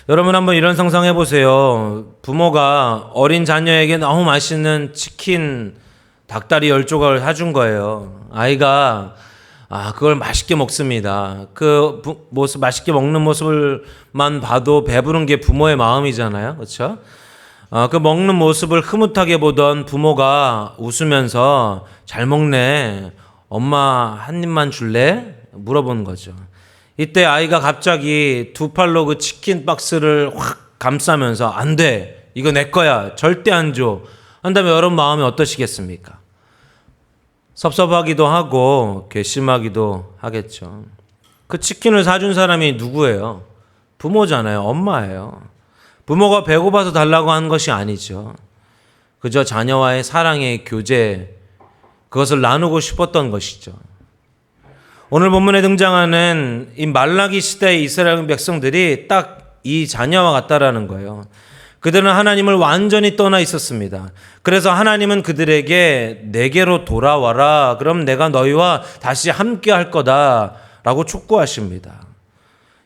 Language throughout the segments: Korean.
여러분 한번 이런 상상해 보세요. 부모가 어린 자녀에게 너무 맛있는 치킨 닭다리 10조각을 사준 거예요. 아이가 그걸 맛있게 먹습니다. 그 모습, 맛있게 먹는 모습을만 봐도 배부른 게 부모의 마음이잖아요. 그렇죠? 그 먹는 모습을 흐뭇하게 보던 부모가 웃으면서 잘 먹네. 엄마 한 입만 줄래? 물어보는 거죠. 이때 아이가 갑자기 두 팔로 그 치킨 박스를 확 감싸면서 안 돼. 이거 내 거야. 절대 안 줘. 한다면 여러분 마음이 어떠시겠습니까? 섭섭하기도 하고 괘씸하기도 하겠죠. 그 치킨을 사준 사람이 누구예요? 부모잖아요. 엄마예요. 부모가 배고파서 달라고 한 것이 아니죠. 그저 자녀와의 사랑의 교제, 그것을 나누고 싶었던 것이죠. 오늘 본문에 등장하는 이 말라기 시대의 이스라엘 백성들이 딱 이 자녀와 같다라는 거예요. 그들은 하나님을 완전히 떠나 있었습니다. 그래서 하나님은 그들에게 내게로 돌아와라. 그럼 내가 너희와 다시 함께 할 거다라고 촉구하십니다.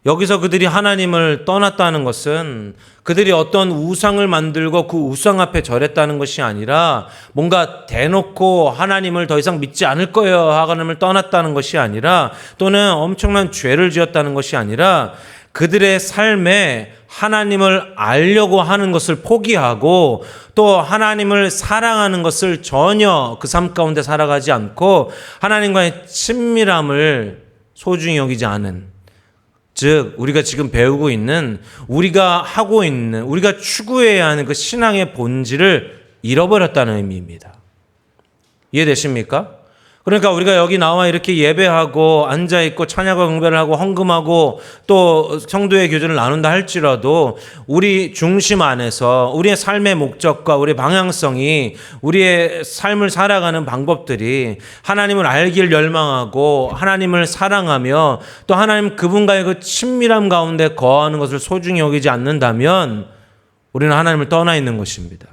여기서 그들이 하나님을 떠났다는 것은 그들이 어떤 우상을 만들고 그 우상 앞에 절했다는 것이 아니라 뭔가 대놓고 하나님을 더 이상 믿지 않을 거예요. 하나님을 떠났다는 것이 아니라 또는 엄청난 죄를 지었다는 것이 아니라 그들의 삶에 하나님을 알려고 하는 것을 포기하고 또 하나님을 사랑하는 것을 전혀 그 삶 가운데 살아가지 않고 하나님과의 친밀함을 소중히 여기지 않은, 즉 우리가 지금 배우고 있는, 우리가 하고 있는, 우리가 추구해야 하는 그 신앙의 본질을 잃어버렸다는 의미입니다. 이해되십니까? 그러니까 우리가 여기 나와 이렇게 예배하고 앉아있고 찬양과 경배를 하고 헌금하고 또 성도의 교제를 나눈다 할지라도 우리 중심 안에서 우리의 삶의 목적과 우리의 방향성이, 우리의 삶을 살아가는 방법들이 하나님을 알길 열망하고 하나님을 사랑하며 또 하나님 그분과의 그 친밀함 가운데 거하는 것을 소중히 여기지 않는다면 우리는 하나님을 떠나 있는 것입니다.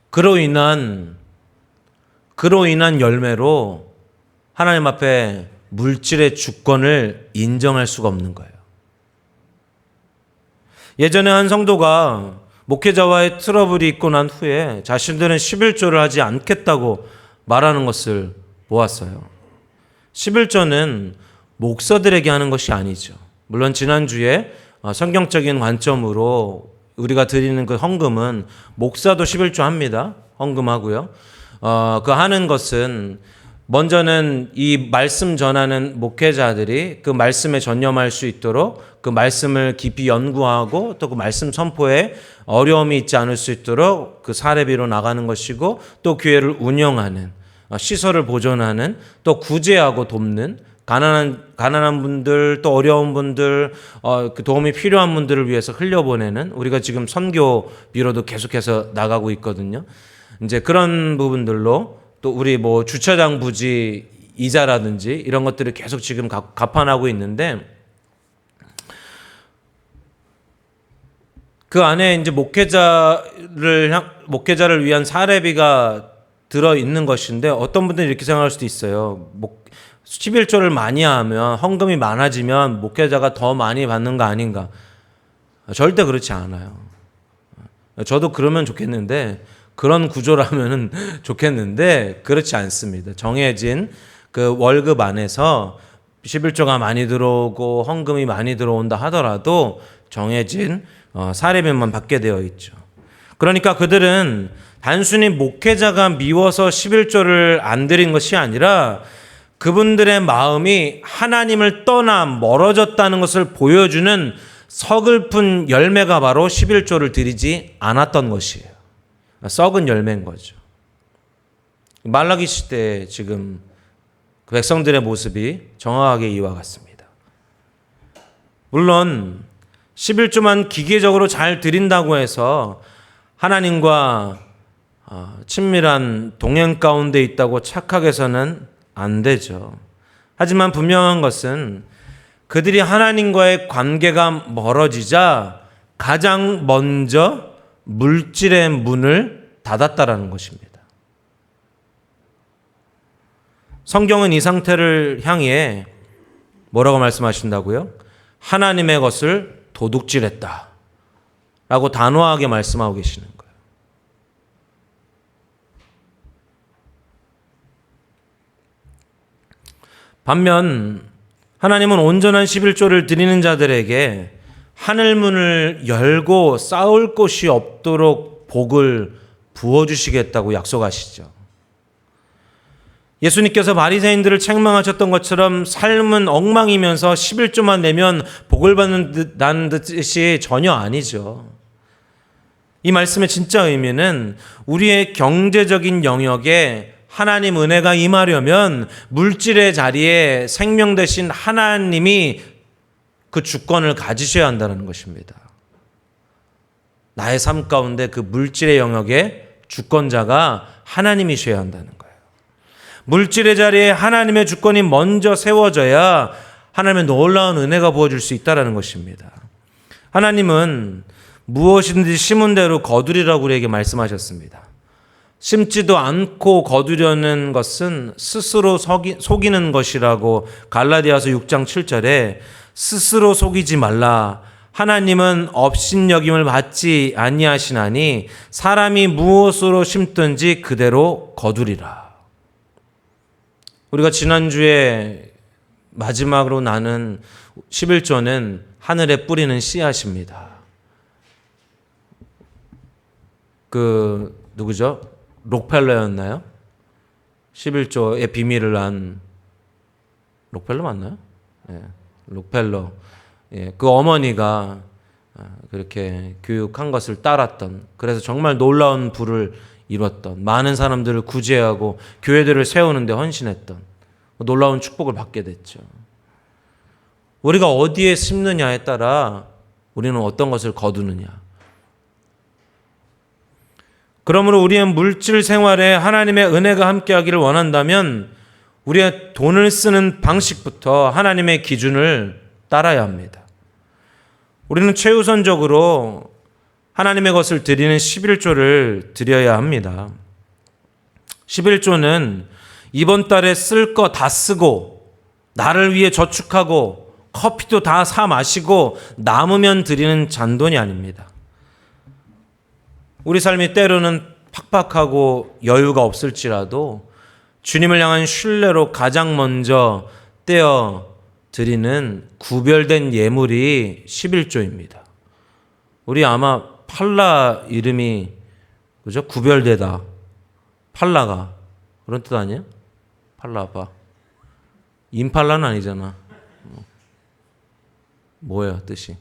그로 인한 열매로 하나님 앞에 물질의 주권을 인정할 수가 없는 거예요. 예전에 한 성도가 목회자와의 트러블이 있고 난 후에 자신들은 11조를 하지 않겠다고 말하는 것을 보았어요. 11조는 목사들에게 하는 것이 아니죠. 물론 지난주에 성경적인 관점으로 우리가 드리는 그 헌금은 목사도 11조 합니다. 헌금하고요. 그 하는 것은 먼저는 이 말씀 전하는 목회자들이 그 말씀에 전념할 수 있도록 그 말씀을 깊이 연구하고 또 그 말씀 선포에 어려움이 있지 않을 수 있도록 그 사례비로 나가는 것이고 또 교회를 운영하는, 시설을 보존하는, 또 구제하고 돕는, 가난한 분들 또 어려운 분들 그 도움이 필요한 분들을 위해서 흘려보내는, 우리가 지금 선교비로도 계속해서 나가고 있거든요. 이제 그런 부분들로 또 우리 뭐 주차장 부지 이자라든지 이런 것들을 계속 지금 가판하고 있는데 그 안에 이제 목회자를 위한 사례비가 들어 있는 것인데 어떤 분들은 이렇게 생각할 수도 있어요. 11조를 많이 하면, 헌금이 많아지면 목회자가 더 많이 받는 거 아닌가? 절대 그렇지 않아요. 저도 그러면 좋겠는데, 그런 구조라면 좋겠는데 그렇지 않습니다. 정해진 그 월급 안에서 11조가 많이 들어오고 헌금이 많이 들어온다 하더라도 정해진 사례비만 받게 되어 있죠. 그러니까 그들은 단순히 목회자가 미워서 11조를 안 드린 것이 아니라 그분들의 마음이 하나님을 떠나 멀어졌다는 것을 보여주는 서글픈 열매가 바로 11조를 드리지 않았던 것이에요. 썩은 열매인 거죠. 말라기 시대에 지금 그 백성들의 모습이 정확하게 이와 같습니다. 물론 11조만 기계적으로 잘 드린다고 해서 하나님과 친밀한 동행 가운데 있다고 착각해서는 안 되죠. 하지만 분명한 것은 그들이 하나님과의 관계가 멀어지자 가장 먼저 물질의 문을 닫았다라는 것입니다. 성경은 이 상태를 향해 뭐라고 말씀하신다고요? 하나님의 것을 도둑질했다 라고 단호하게 말씀하고 계시는 거예요. 반면 하나님은 온전한 11조를 드리는 자들에게 하늘문을 열고 싸울 곳이 없도록 복을 부어주시겠다고 약속하시죠. 예수님께서 바리새인들을 책망하셨던 것처럼 삶은 엉망이면서 11조만 내면 복을 받는다는 뜻이 전혀 아니죠. 이 말씀의 진짜 의미는 우리의 경제적인 영역에 하나님 은혜가 임하려면 물질의 자리에 생명 대신 하나님이 그 주권을 가지셔야 한다는 것입니다. 나의 삶 가운데 그 물질의 영역에 주권자가 하나님이셔야 한다는 거예요. 물질의 자리에 하나님의 주권이 먼저 세워져야 하나님의 놀라운 은혜가 부어질 수 있다는 것입니다. 하나님은 무엇이든지 심은 대로 거두리라고 우리에게 말씀하셨습니다. 심지도 않고 거두려는 것은 스스로 속이는 것이라고 갈라디아서 6장 7절에 스스로 속이지 말라. 하나님은 업신여김을 받지 아니하시나니 사람이 무엇으로 심든지 그대로 거두리라. 우리가 지난주에 마지막으로 나눈 11조는 하늘에 뿌리는 씨앗입니다. 누구죠? 록펠러였나요? 11조의 비밀을 안 록펠러 맞나요? 예, 록펠러. 예, 그 어머니가 그렇게 교육한 것을 따랐던, 그래서 정말 놀라운 부를 이뤘던, 많은 사람들을 구제하고 교회들을 세우는 데 헌신했던 놀라운 축복을 받게 됐죠. 우리가 어디에 심느냐에 따라 우리는 어떤 것을 거두느냐. 그러므로 우리의 물질 생활에 하나님의 은혜가 함께하기를 원한다면 우리의 돈을 쓰는 방식부터 하나님의 기준을 따라야 합니다. 우리는 최우선적으로 하나님의 것을 드리는 11조를 드려야 합니다. 11조는 이번 달에 쓸 거 다 쓰고 나를 위해 저축하고 커피도 다 사 마시고 남으면 드리는 잔돈이 아닙니다. 우리 삶이 때로는 팍팍하고 여유가 없을지라도 주님을 향한 신뢰로 가장 먼저 떼어 드리는 구별된 예물이 11조입니다. 우리 아마 팔라 이름이 그죠? 구별되다. 팔라가 그런 뜻 아니에요? 팔라바. 임팔라는 아니잖아. 뭐예요, 뜻이?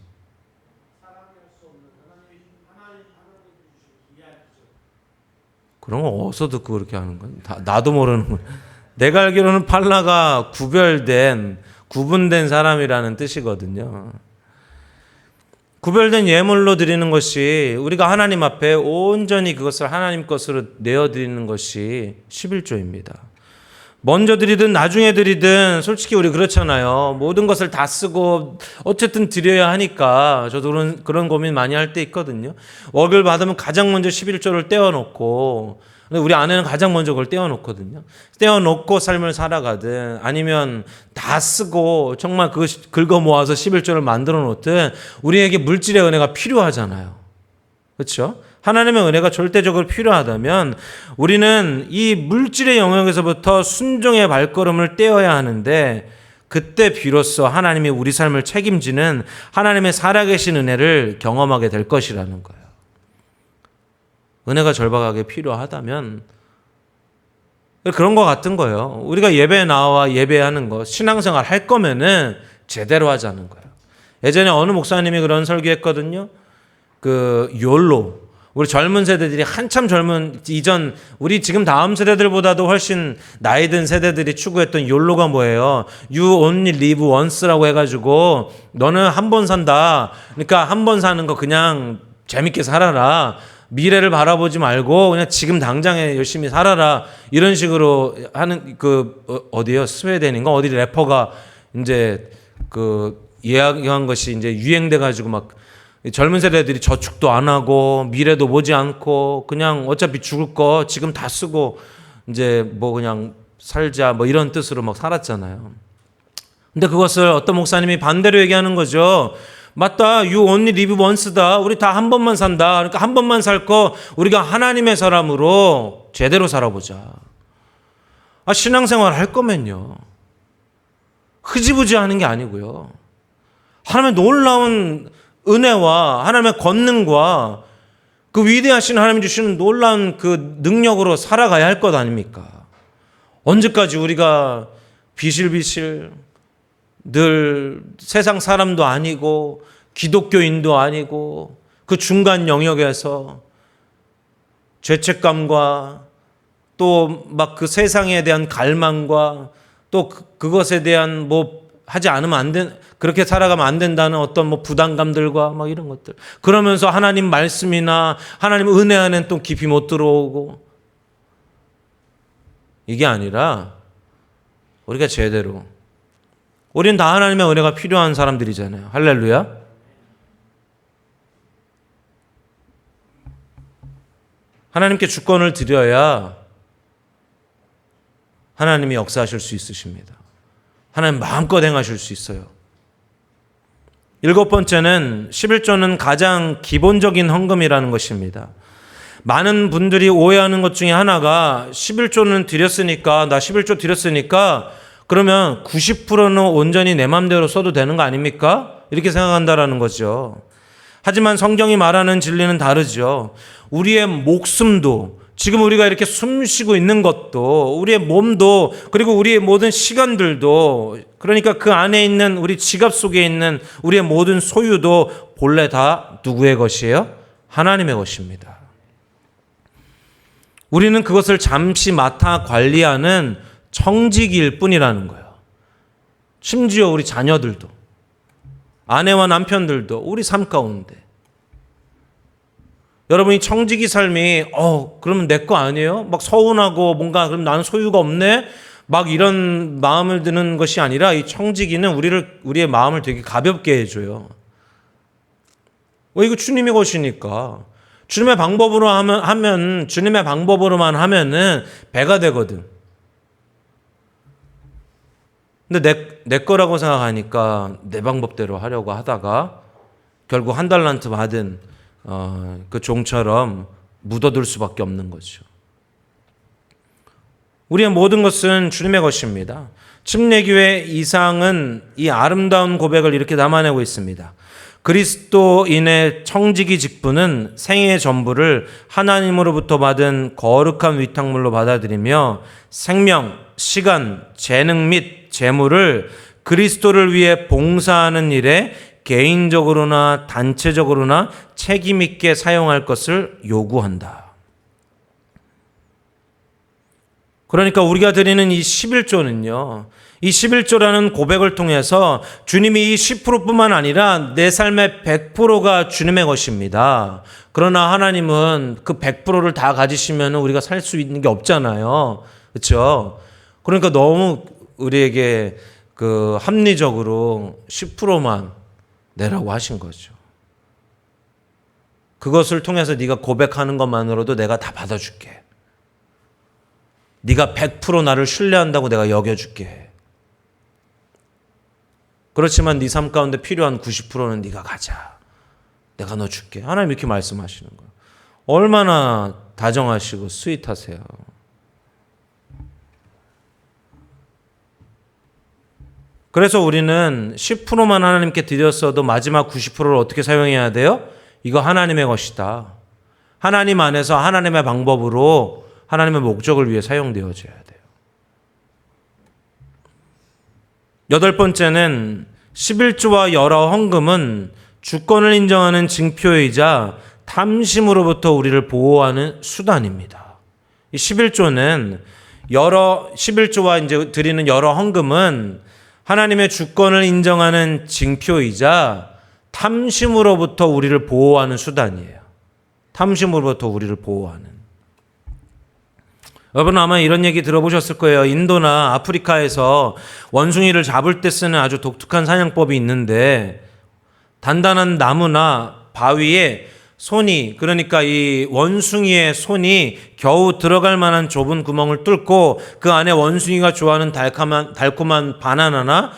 그런 거 어디서 듣고 그렇게 하는 거야? 나도 모르는 거야. 내가 알기로는 팔라가 구별된, 구분된 사람이라는 뜻이거든요. 구별된 예물로 드리는 것이 우리가 하나님 앞에 온전히 그것을 하나님 것으로 내어드리는 것이 11조입니다. 먼저 드리든 나중에 드리든 솔직히 우리 그렇잖아요. 모든 것을 다 쓰고 어쨌든 드려야 하니까 저도 그런 고민 많이 할 때 있거든요. 월급을 받으면 가장 먼저 11조를 떼어놓고, 우리 아내는 가장 먼저 그걸 떼어놓거든요. 떼어놓고 삶을 살아가든 아니면 다 쓰고 정말 그거 긁어 모아서 11조를 만들어 놓든 우리에게 물질의 은혜가 필요하잖아요. 그렇죠? 하나님의 은혜가 절대적으로 필요하다면 우리는 이 물질의 영역에서부터 순종의 발걸음을 떼어야 하는데 그때 비로소 하나님이 우리 삶을 책임지는 하나님의 살아계신 은혜를 경험하게 될 것이라는 거예요. 은혜가 절박하게 필요하다면 그런 것 같은 거예요. 우리가 예배에 나와 예배하는 거, 신앙생활 할 거면은 제대로 하자는 거예요. 예전에 어느 목사님이 그런 설교했거든요. 욜로. 우리 젊은 세대들이 한참 젊은 이전 우리 지금 다음 세대들보다도 훨씬 나이 든 세대들이 추구했던 욜로가 뭐예요? You only live once라고 해가지고 너는 한 번 산다. 그러니까 한 번 사는 거 그냥 재밌게 살아라. 미래를 바라보지 말고 그냥 지금 당장에 열심히 살아라. 이런 식으로 하는 어디요? 스웨덴인가 어디 래퍼가 이제 이야기한 것이 이제 유행돼 가지고 막 젊은 세대들이 저축도 안 하고 미래도 보지 않고 그냥 어차피 죽을 거 지금 다 쓰고 이제 뭐 그냥 살자 뭐 이런 뜻으로 막 살았잖아요. 근데 그것을 어떤 목사님이 반대로 얘기하는 거죠. 맞다. You only live once다. 우리 다 한 번만 산다. 그러니까 한 번만 살 거 우리가 하나님의 사람으로 제대로 살아보자. 신앙생활 할 거면요. 흐지부지 하는 게 아니고요. 하나님의 놀라운 은혜와 하나님의 권능과 그 위대하신 하나님이 주시는 놀라운 그 능력으로 살아가야 할 것 아닙니까? 언제까지 우리가 비실비실 늘 세상 사람도 아니고 기독교인도 아니고 그 중간 영역에서 죄책감과 또 막 그 세상에 대한 갈망과 또 그것에 대한 뭐 하지 않으면 안 된, 그렇게 살아가면 안 된다는 어떤 뭐 부담감들과 막 이런 것들. 그러면서 하나님 말씀이나 하나님 은혜 안에는 또 깊이 못 들어오고, 이게 아니라 우리가 제대로, 우린 다 하나님의 은혜가 필요한 사람들이잖아요. 할렐루야. 하나님께 주권을 드려야 하나님이 역사하실 수 있으십니다. 하나님 마음껏 행하실 수 있어요. 7번째는 11조는 가장 기본적인 헌금이라는 것입니다. 많은 분들이 오해하는 것 중에 하나가 11조는 드렸으니까, 나 11조 드렸으니까 그러면 90%는 온전히 내 마음대로 써도 되는 거 아닙니까? 이렇게 생각한다라는 거죠. 하지만 성경이 말하는 진리는 다르죠. 우리의 목숨도, 지금 우리가 이렇게 숨 쉬고 있는 것도, 우리의 몸도, 그리고 우리의 모든 시간들도, 그러니까 그 안에 있는 우리 지갑 속에 있는 우리의 모든 소유도 본래 다 누구의 것이에요? 하나님의 것입니다. 우리는 그것을 잠시 맡아 관리하는 청지기일 뿐이라는 거예요. 심지어 우리 자녀들도, 아내와 남편들도 우리 삶 가운데. 여러분이 청지기 삶이 그러면 내 거 아니에요? 막 서운하고 뭔가 그럼 나는 소유가 없네? 막 이런 마음을 드는 것이 아니라, 이 청지기는 우리의 마음을 되게 가볍게 해줘요. 이거 주님의 것이니까. 주님의 방법으로 하면 주님의 방법으로만 하면은 배가 되거든. 근데 내 거라고 생각하니까 내 방법대로 하려고 하다가 결국 1달란트 받은 그 종처럼 묻어둘 수밖에 없는 거죠. 우리의 모든 것은 주님의 것입니다. 침례교회 이상은 이 아름다운 고백을 이렇게 담아내고 있습니다. 그리스도인의 청지기 직분은 생애의 전부를 하나님으로부터 받은 거룩한 위탁물로 받아들이며 생명, 시간, 재능 및 재물을 그리스도를 위해 봉사하는 일에 개인적으로나 단체적으로나 책임 있게 사용할 것을 요구한다. 그러니까 우리가 드리는 이 11조는요, 이 11조라는 고백을 통해서 주님이 이 10%뿐만 아니라 내 삶의 100%가 주님의 것입니다. 그러나 하나님은 그 100%를 다 가지시면 우리가 살 수 있는 게 없잖아요. 그렇죠? 그러니까 너무 우리에게 그 합리적으로 10%만 내라고 하신 거죠. 그것을 통해서 네가 고백하는 것만으로도 내가 다 받아줄게. 네가 100% 나를 신뢰한다고 내가 여겨줄게. 그렇지만 네 삶 가운데 필요한 90%는 네가 가자. 내가 너 줄게. 하나님 이렇게 말씀하시는 거예요. 얼마나 다정하시고 스윗하세요. 그래서 우리는 10%만 하나님께 드렸어도 마지막 90%를 어떻게 사용해야 돼요? 이거 하나님의 것이다. 하나님 안에서 하나님의 방법으로 하나님의 목적을 위해 사용되어져야 돼요. 8번째는 11조와 여러 헌금은 주권을 인정하는 징표이자 탐심으로부터 우리를 보호하는 수단입니다. 이 11조는 11조와 이제 드리는 여러 헌금은 하나님의 주권을 인정하는 징표이자 탐심으로부터 우리를 보호하는 수단이에요. 탐심으로부터 우리를 보호하는. 여러분 아마 이런 얘기 들어보셨을 거예요. 인도나 아프리카에서 원숭이를 잡을 때 쓰는 아주 독특한 사냥법이 있는데, 단단한 나무나 바위에 손이, 그러니까 이 원숭이의 손이 겨우 들어갈 만한 좁은 구멍을 뚫고 그 안에 원숭이가 좋아하는 달콤한 바나나나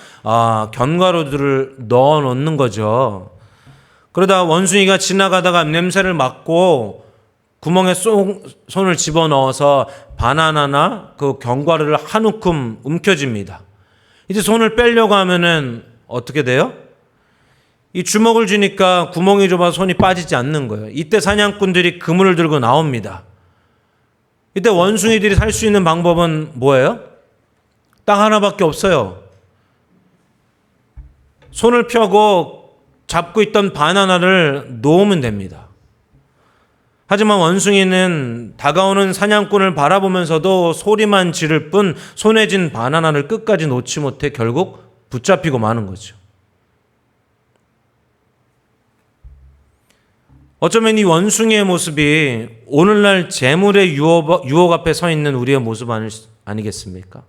견과류들을 넣어 놓는 거죠. 그러다 원숭이가 지나가다가 냄새를 맡고 구멍에 손을 집어넣어서 바나나나 그 견과류를 한 움큼 움켜쥡니다. 이제 손을 빼려고 하면은 어떻게 돼요? 이 주먹을 쥐니까 구멍이 좁아서 손이 빠지지 않는 거예요. 이때 사냥꾼들이 그물을 들고 나옵니다. 이때 원숭이들이 살 수 있는 방법은 뭐예요? 딱 하나밖에 없어요. 손을 펴고 잡고 있던 바나나를 놓으면 됩니다. 하지만 원숭이는 다가오는 사냥꾼을 바라보면서도 소리만 지를 뿐 손에 쥔 바나나를 끝까지 놓지 못해 결국 붙잡히고 마는 거죠. 어쩌면 이 원숭이의 모습이 오늘날 재물의 유혹 앞에 서 있는 우리의 모습 아니겠습니까?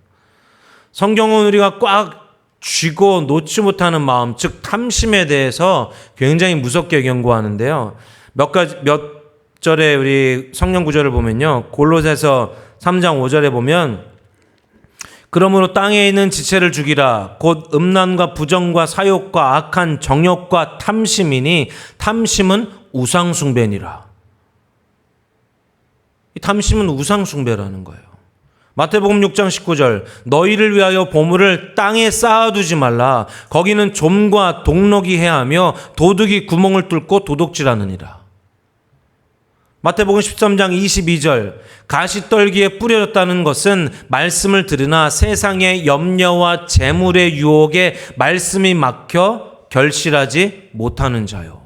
성경은 우리가 꽉 쥐고 놓지 못하는 마음, 즉 탐심에 대해서 굉장히 무섭게 경고하는데요. 몇 절에 우리 성경 구절을 보면요. 골로새서 3장 5절에 보면 그러므로 땅에 있는 지체를 죽이라. 곧 음란과 부정과 사욕과 악한 정욕과 탐심이니 탐심은 우상숭배니라. 이 탐심은 우상숭배라는 거예요. 마태복음 6장 19절 너희를 위하여 보물을 땅에 쌓아두지 말라. 거기는 좀과 동록이 해하며 도둑이 구멍을 뚫고 도둑질하느니라. 마태복음 13장 22절 가시떨기에 뿌려졌다는 것은 말씀을 들으나 세상의 염려와 재물의 유혹에 말씀이 막혀 결실하지 못하는 자요.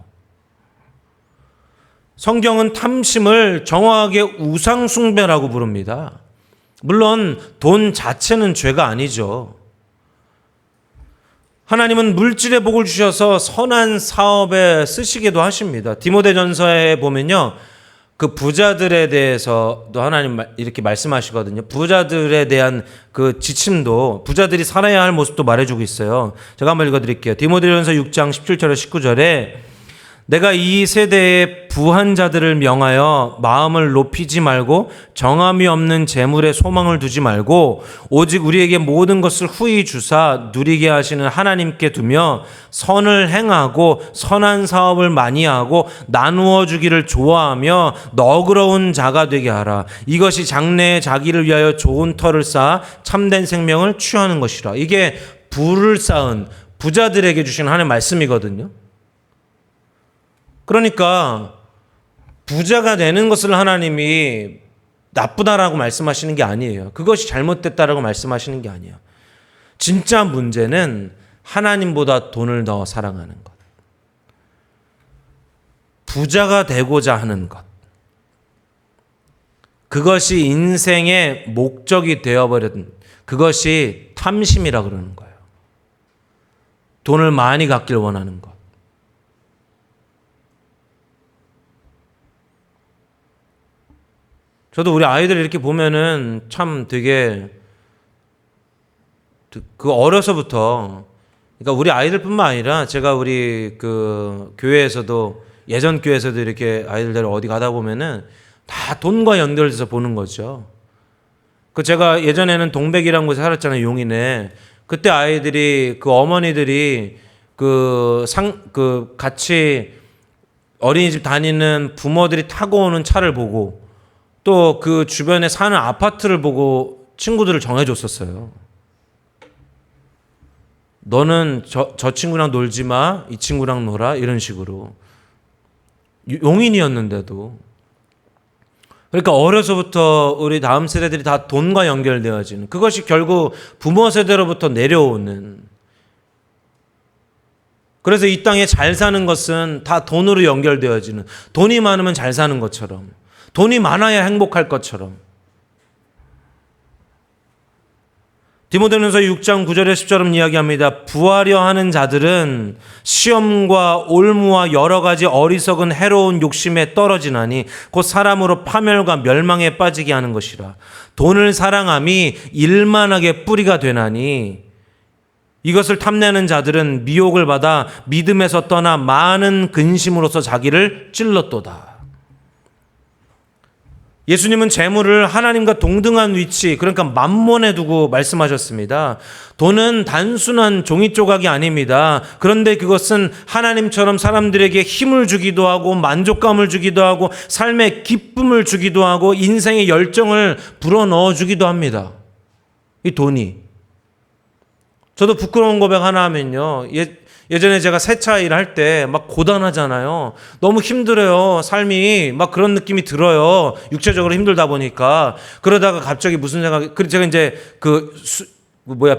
성경은 탐심을 정확하게 우상숭배라고 부릅니다. 물론 돈 자체는 죄가 아니죠. 하나님은 물질의 복을 주셔서 선한 사업에 쓰시기도 하십니다. 디모데전서에 보면요. 그 부자들에 대해서도 하나님 이렇게 말씀하시거든요. 부자들에 대한 그 지침도 부자들이 살아야 할 모습도 말해주고 있어요. 제가 한번 읽어드릴게요. 디모데전서 6장 17절에 19절에 내가 이 세대의 부한 자들을 명하여 마음을 높이지 말고 정함이 없는 재물에 소망을 두지 말고 오직 우리에게 모든 것을 후히 주사 누리게 하시는 하나님께 두며 선을 행하고 선한 사업을 많이 하고 나누어 주기를 좋아하며 너그러운 자가 되게 하라. 이것이 장래에 자기를 위하여 좋은 터를 쌓아 참된 생명을 취하는 것이라. 이게 부를 쌓은 부자들에게 주신 하나님의 말씀이거든요. 그러니까 부자가 되는 것을 하나님이 나쁘다라고 말씀하시는 게 아니에요. 그것이 잘못됐다라고 말씀하시는 게 아니에요. 진짜 문제는 하나님보다 돈을 더 사랑하는 것. 부자가 되고자 하는 것. 그것이 인생의 목적이 되어버린 그것이 탐심이라고 그러는 거예요. 돈을 많이 갖길 원하는 것. 저도 우리 아이들 이렇게 보면은 참 되게 그 어려서부터 그러니까 우리 아이들뿐만 아니라 제가 우리 그 교회에서도 예전 교회에서도 이렇게 아이들 어디 가다 보면은 다 돈과 연결돼서 보는 거죠. 그 제가 예전에는 동백이라는 곳에 살았잖아요, 용인에. 그때 아이들이 그 어머니들이 그 같이 어린이집 다니는 부모들이 타고 오는 차를 보고 또 그 주변에 사는 아파트를 보고 친구들을 정해줬었어요. 너는 저 친구랑 놀지 마, 이 친구랑 놀아, 이런 식으로. 용인이었는데도. 그러니까 어려서부터 우리 다음 세대들이 다 돈과 연결되어지는 그것이 결국 부모 세대로부터 내려오는. 그래서 이 땅에 잘 사는 것은 다 돈으로 연결되어지는, 돈이 많으면 잘 사는 것처럼, 돈이 많아야 행복할 것처럼. 디모데전서 6장 9절에 10절은 이야기합니다. 부하려 하는 자들은 시험과 올무와 여러 가지 어리석은 해로운 욕심에 떨어지나니 곧 사람으로 파멸과 멸망에 빠지게 하는 것이라. 돈을 사랑함이 일만하게 뿌리가 되나니 이것을 탐내는 자들은 미혹을 받아 믿음에서 떠나 많은 근심으로서 자기를 찔렀도다. 예수님은 재물을 하나님과 동등한 위치, 그러니까 만몬에 두고 말씀하셨습니다. 돈은 단순한 종이 조각이 아닙니다. 그런데 그것은 하나님처럼 사람들에게 힘을 주기도 하고 만족감을 주기도 하고 삶의 기쁨을 주기도 하고 인생의 열정을 불어넣어 주기도 합니다. 이 돈이. 저도 부끄러운 고백 하나 하면요. 예전에 제가 세차 일을 할 때 막 고단하잖아요. 너무 힘들어요. 삶이 막 그런 느낌이 들어요. 육체적으로 힘들다 보니까. 그러다가 갑자기 무슨 생각이, 제가 이제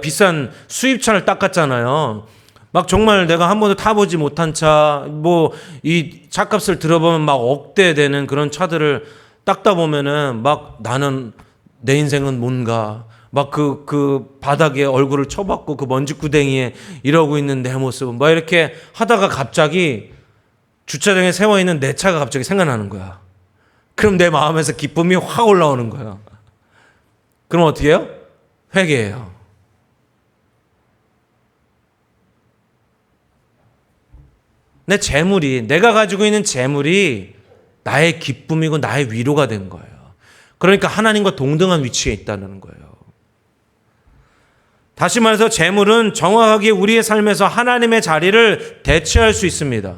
비싼 수입차를 닦았잖아요. 막 정말 내가 한 번도 타보지 못한 차, 이 차값을 들어보면 막 억대 되는 그런 차들을 닦다 보면은 막 나는 내 인생은 뭔가 막 그 바닥에 얼굴을 쳐박고 그 먼지구덩이에 이러고 있는 내 모습 막 이렇게 하다가 갑자기 주차장에 세워있는 내 차가 갑자기 생각나는 거야. 그럼 내 마음에서 기쁨이 확 올라오는 거야. 그럼 어떻게 해요? 회개해요. 내가 가지고 있는 재물이 나의 기쁨이고 나의 위로가 된 거예요. 그러니까 하나님과 동등한 위치에 있다는 거예요. 다시 말해서 재물은 정확하게 우리의 삶에서 하나님의 자리를 대체할 수 있습니다.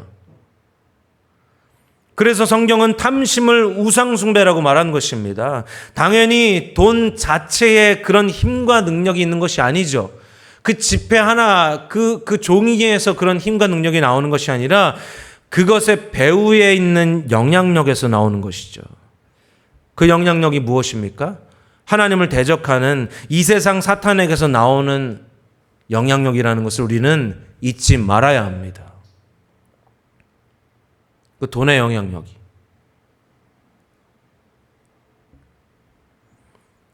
그래서 성경은 탐심을 우상숭배라고 말한 것입니다. 당연히 돈 자체에 그런 힘과 능력이 있는 것이 아니죠. 그 지폐 하나, 그 종이에서 그런 힘과 능력이 나오는 것이 아니라 그것의 배후에 있는 영향력에서 나오는 것이죠. 그 영향력이 무엇입니까? 하나님을 대적하는 이 세상 사탄에게서 나오는 영향력이라는 것을 우리는 잊지 말아야 합니다. 그 돈의 영향력이.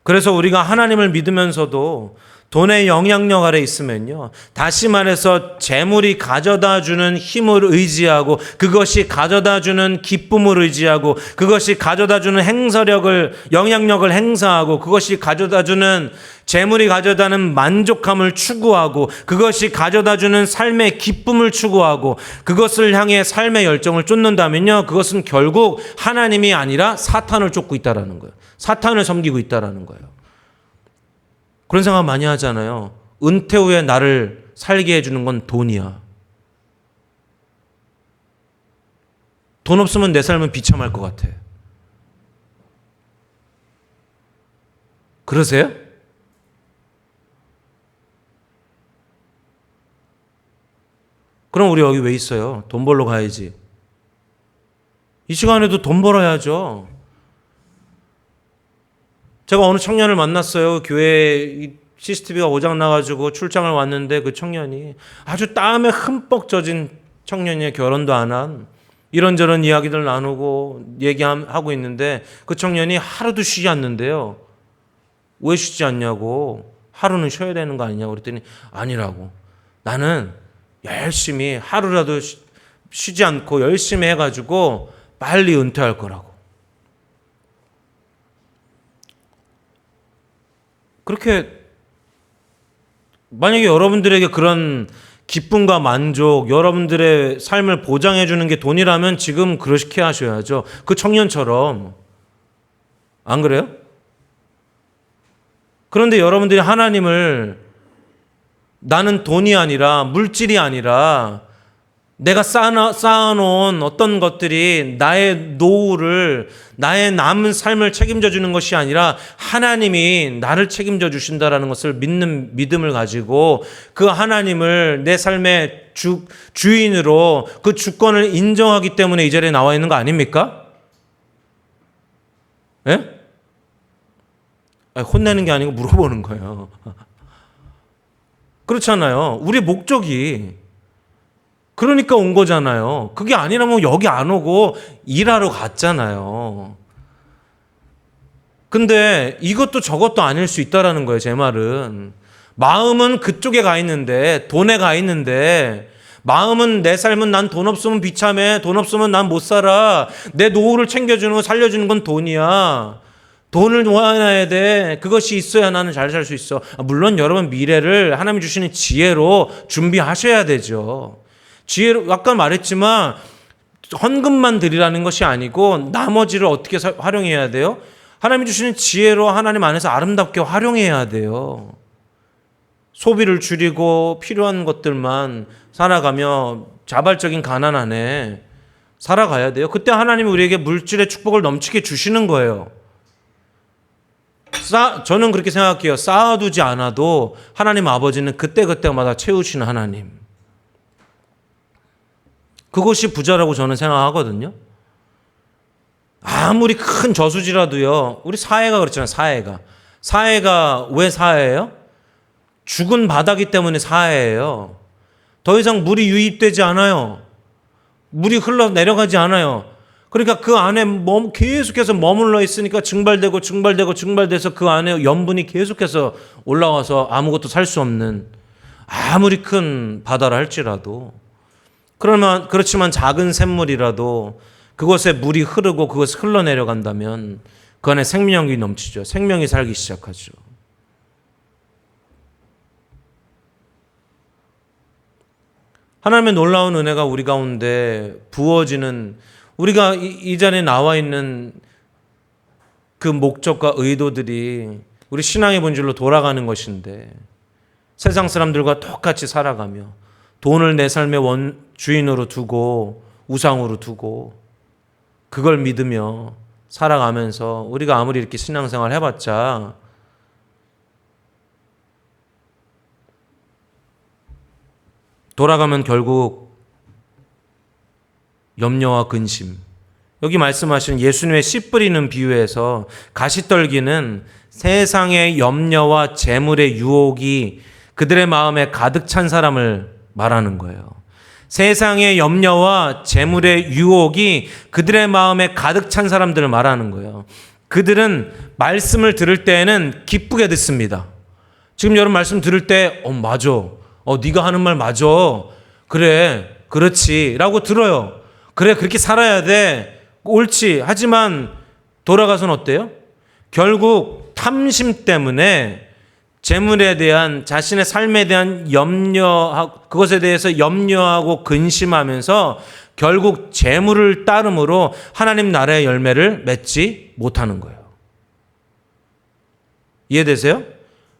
그래서 우리가 하나님을 믿으면서도 돈의 영향력 아래 있으면요, 다시 말해서 재물이 가져다주는 힘을 의지하고 그것이 가져다주는 기쁨을 의지하고 그것이 가져다주는 영향력을 행사하고 그것이 가져다주는 재물이 가져다는 만족감을 추구하고 그것이 가져다주는 삶의 기쁨을 추구하고 그것을 향해 삶의 열정을 쫓는다면요, 그것은 결국 하나님이 아니라 사탄을 쫓고 있다라는 거예요. 사탄을 섬기고 있다라는 거예요. 그런 생각 많이 하잖아요. 은퇴 후에 나를 살게 해주는 건 돈이야. 돈 없으면 내 삶은 비참할 것 같아. 그러세요? 그럼 우리 여기 왜 있어요? 돈 벌러 가야지. 이 시간에도 돈 벌어야죠. 제가 어느 청년을 만났어요. 교회 CCTV가 고장나가지고 출장을 왔는데 그 청년이 아주 땀에 흠뻑 젖은 청년이에요. 결혼도 안 한. 이런저런 이야기들 나누고 얘기하고 있는데 그 청년이 하루도 쉬지 않는데요. 왜 쉬지 않냐고. 하루는 쉬어야 되는 거 아니냐고 그랬더니 아니라고. 나는 열심히 하루라도 쉬지 않고 열심히 해가지고 빨리 은퇴할 거라고. 그렇게 만약에 여러분들에게 그런 기쁨과 만족, 여러분들의 삶을 보장해 주는 게 돈이라면 지금 그렇게 하셔야죠. 그 청년처럼. 안 그래요? 그런데 여러분들이 하나님을 나는 돈이 아니라 물질이 아니라 내가 쌓아놓은 어떤 것들이 나의 노후를, 나의 남은 삶을 책임져 주는 것이 아니라 하나님이 나를 책임져 주신다라는 것을 믿는 믿음을 가지고 그 하나님을 내 삶의 주인으로 그 주권을 인정하기 때문에 이 자리에 나와 있는 거 아닙니까? 예? 혼내는 게 아니고 물어보는 거예요. 그렇잖아요. 우리 목적이 그러니까 온 거잖아요. 그게 아니라면 여기 안 오고 일하러 갔잖아요. 근데 이것도 저것도 아닐 수 있다라는 거예요, 제 말은. 마음은 그쪽에 가 있는데, 돈에 가 있는데, 마음은 내 삶은 난 돈 없으면 비참해. 돈 없으면 난 못 살아. 내 노후를 챙겨주는 거, 살려주는 건 돈이야. 돈을 모아놔야 돼. 그것이 있어야 나는 잘 살 수 있어. 물론 여러분 미래를 하나님이 주시는 지혜로 준비하셔야 되죠. 지혜로 아까 말했지만 헌금만 드리라는 것이 아니고 나머지를 어떻게 활용해야 돼요? 하나님이 주시는 지혜로 하나님 안에서 아름답게 활용해야 돼요. 소비를 줄이고 필요한 것들만 살아가며 자발적인 가난 안에 살아가야 돼요. 그때 하나님이 우리에게 물질의 축복을 넘치게 주시는 거예요. 저는 그렇게 생각해요. 쌓아두지 않아도 하나님 아버지는 그때그때마다 채우시는 하나님. 그것이 부자라고 저는 생각하거든요. 아무리 큰 저수지라도요. 우리 사회가 그렇잖아요. 사회가 왜 사회예요? 죽은 바다기 때문에 사회예요. 더 이상 물이 유입되지 않아요. 물이 흘러내려가지 않아요. 그러니까 그 안에 계속해서 머물러 있으니까 증발돼서 그 안에 염분이 계속해서 올라와서 아무것도 살 수 없는, 아무리 큰 바다라 할지라도, 그렇지만 작은 샘물이라도 그곳에 물이 흐르고 그것이 흘러내려간다면 그 안에 생명이 넘치죠. 생명이 살기 시작하죠. 하나님의 놀라운 은혜가 우리 가운데 부어지는, 우리가 이 자리에 나와 있는 그 목적과 의도들이 우리 신앙의 본질로 돌아가는 것인데, 세상 사람들과 똑같이 살아가며 돈을 내 삶의 주인으로 두고 우상으로 두고 그걸 믿으며 살아가면서 우리가 아무리 이렇게 신앙생활 해봤자 돌아가면 결국 염려와 근심. 여기 말씀하시는 예수님의 씨 뿌리는 비유에서 가시떨기는 세상의 염려와 재물의 유혹이 그들의 마음에 가득 찬 사람을 말하는 거예요. 세상의 염려와 재물의 유혹이 그들의 마음에 가득 찬 사람들을 말하는 거예요. 그들은 말씀을 들을 때에는 기쁘게 듣습니다. 지금 여러분 말씀 들을 때 맞아. 네가 하는 말 맞아. 그래, 그렇지 라고 들어요. 그래, 그렇게 살아야 돼. 옳지. 하지만 돌아가서는 어때요? 결국 탐심 때문에 재물에 대한, 자신의 삶에 대한 그것에 대해서 염려하고 근심하면서 결국 재물을 따름으로 하나님 나라의 열매를 맺지 못하는 거예요. 이해되세요?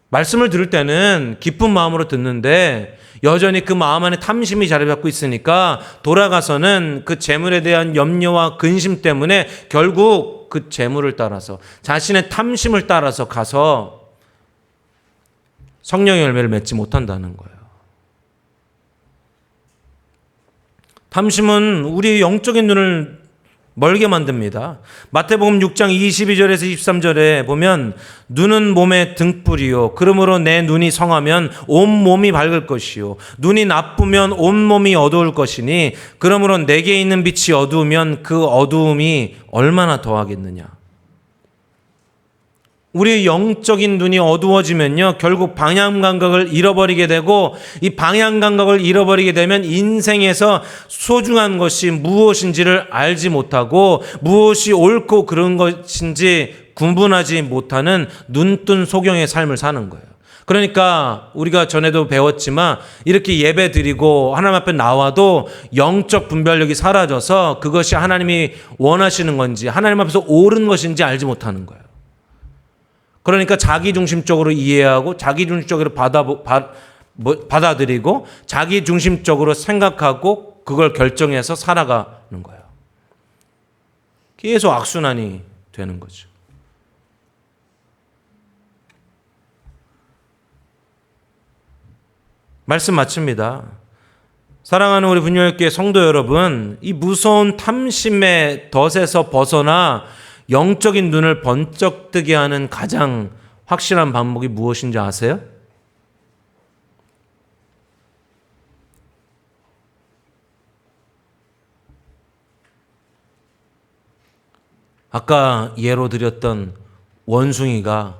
말씀을 들을 때는 기쁜 마음으로 듣는데 여전히 그 마음 안에 탐심이 자리 잡고 있으니까 돌아가서는 그 재물에 대한 염려와 근심 때문에 결국 그 재물을 따라서, 자신의 탐심을 따라서 가서 성령의 열매를 맺지 못한다는 거예요. 탐심은 우리의 영적인 눈을 멀게 만듭니다. 마태복음 6장 22절에서 23절에 보면 눈은 몸의 등불이요 그러므로 내 눈이 성하면 온 몸이 밝을 것이요 눈이 나쁘면 온 몸이 어두울 것이니 그러므로 내게 있는 빛이 어두우면 그 어두움이 얼마나 더하겠느냐. 우리의 영적인 눈이 어두워지면요 결국 방향 감각을 잃어버리게 되고, 이 방향 감각을 잃어버리게 되면 인생에서 소중한 것이 무엇인지를 알지 못하고 무엇이 옳고 그런 것인지 구분하지 못하는 눈뜬 소경의 삶을 사는 거예요. 그러니까 우리가 전에도 배웠지만 이렇게 예배 드리고 하나님 앞에 나와도 영적 분별력이 사라져서 그것이 하나님이 원하시는 건지 하나님 앞에서 옳은 것인지 알지 못하는 거예요. 그러니까 자기중심적으로 이해하고 자기중심적으로 받아들이고 자기중심적으로 생각하고 그걸 결정해서 살아가는 거예요. 계속 악순환이 되는 거죠. 말씀 마칩니다. 사랑하는 우리 분열교회 성도 여러분, 이 무서운 탐심의 덫에서 벗어나 영적인 눈을 번쩍 뜨게 하는 가장 확실한 방법이 무엇인지 아세요? 아까 예로 드렸던 원숭이가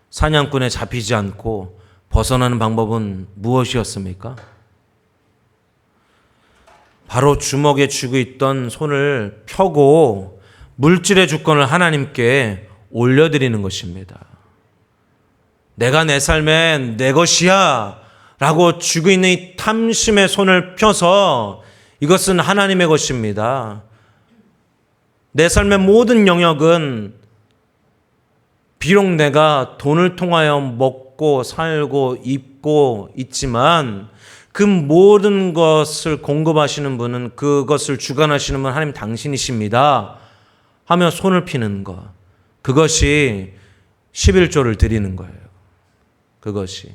사냥꾼에 잡히지 않고 벗어나는 방법은 무엇이었습니까? 바로 주먹에 쥐고 있던 손을 펴고 물질의 주권을 하나님께 올려드리는 것입니다. 내가 내 삶에 내 것이야 라고 쥐고 있는 이 탐심의 손을 펴서 이것은 하나님의 것입니다. 내 삶의 모든 영역은 비록 내가 돈을 통하여 먹고 살고 입고 있지만 그 모든 것을 공급하시는 분은, 그것을 주관하시는 분은 하나님 당신이십니다 하며 손을 피는 것, 그것이 11조를 드리는 거예요. 그것이.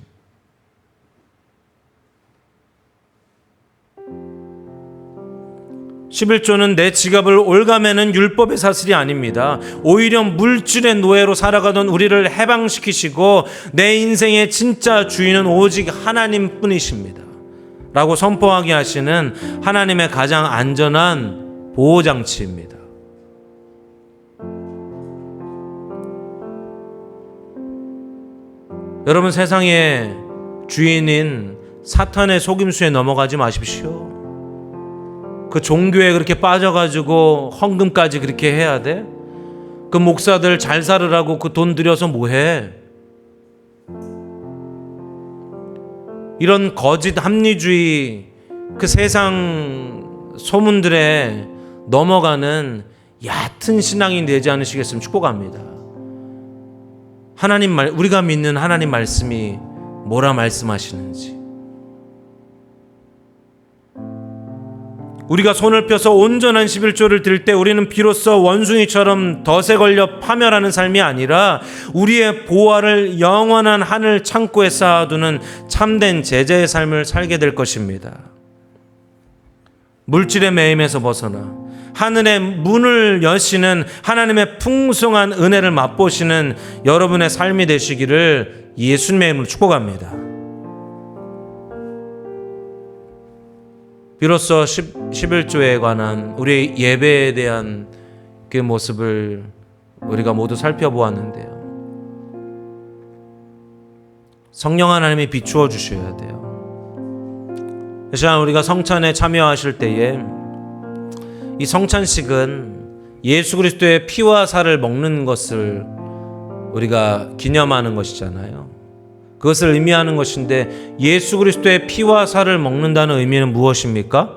(11조는) 내 지갑을 올가매는 율법의 사슬이 아닙니다. 오히려 물질의 노예로 살아가던 우리를 해방시키시고 내 인생의 진짜 주인은 오직 하나님 뿐이십니다 라고 선포하게 하시는 하나님의 가장 안전한 보호장치입니다. 여러분, 세상의 주인인 사탄의 속임수에 넘어가지 마십시오. 그 종교에 그렇게 빠져가지고 헌금까지 그렇게 해야 돼? 그 목사들 잘 살으라고 그 돈 들여서 뭐해? 이런 거짓 합리주의, 그 세상 소문들에 넘어가는 얕은 신앙이 되지 않으시겠으면 축복합니다. 하나님 우리가 믿는 하나님 말씀이 뭐라 말씀하시는지, 우리가 손을 펴서 온전한 11조를 드릴 때 우리는 비로소 원숭이처럼 덫에 걸려 파멸하는 삶이 아니라 우리의 보화를 영원한 하늘 창고에 쌓아두는 참된 제자의 삶을 살게 될 것입니다. 물질의 매임에서 벗어나 하늘의 문을 여시는 하나님의 풍성한 은혜를 맛보시는 여러분의 삶이 되시기를 예수님의 이름으로 축복합니다. 비로소 11조에 관한 우리의 예배에 대한 그 모습을 우리가 모두 살펴보았는데요. 성령 하나님이 비추어 주셔야 돼요. 이 시간 우리가 성찬에 참여하실 때에 이 성찬식은 예수 그리스도의 피와 살을 먹는 것을 우리가 기념하는 것이잖아요. 그것을 의미하는 것인데, 예수 그리스도의 피와 살을 먹는다는 의미는 무엇입니까?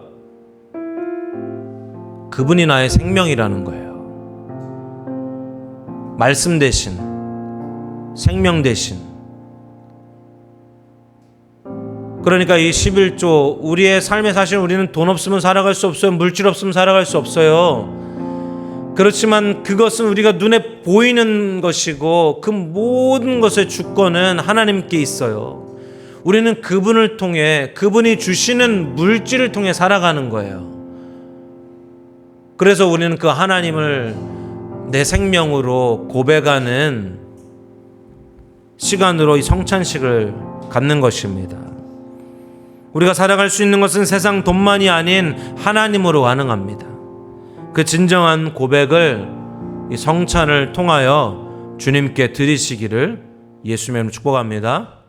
그분이 나의 생명이라는 거예요. 말씀 대신, 생명 대신. 그러니까 이 11조, 우리의 삶에 사실 우리는 돈 없으면 살아갈 수 없어요. 물질 없으면 살아갈 수 없어요. 그렇지만 그것은 우리가 눈에 보이는 것이고 그 모든 것의 주권은 하나님께 있어요. 우리는 그분을 통해, 그분이 주시는 물질을 통해 살아가는 거예요. 그래서 우리는 그 하나님을 내 생명으로 고백하는 시간으로 이 성찬식을 갖는 것입니다. 우리가 살아갈 수 있는 것은 세상 돈만이 아닌 하나님으로 가능합니다. 그 진정한 고백을 이 성찬을 통하여 주님께 드리시기를 예수님의 이름으로 축복합니다.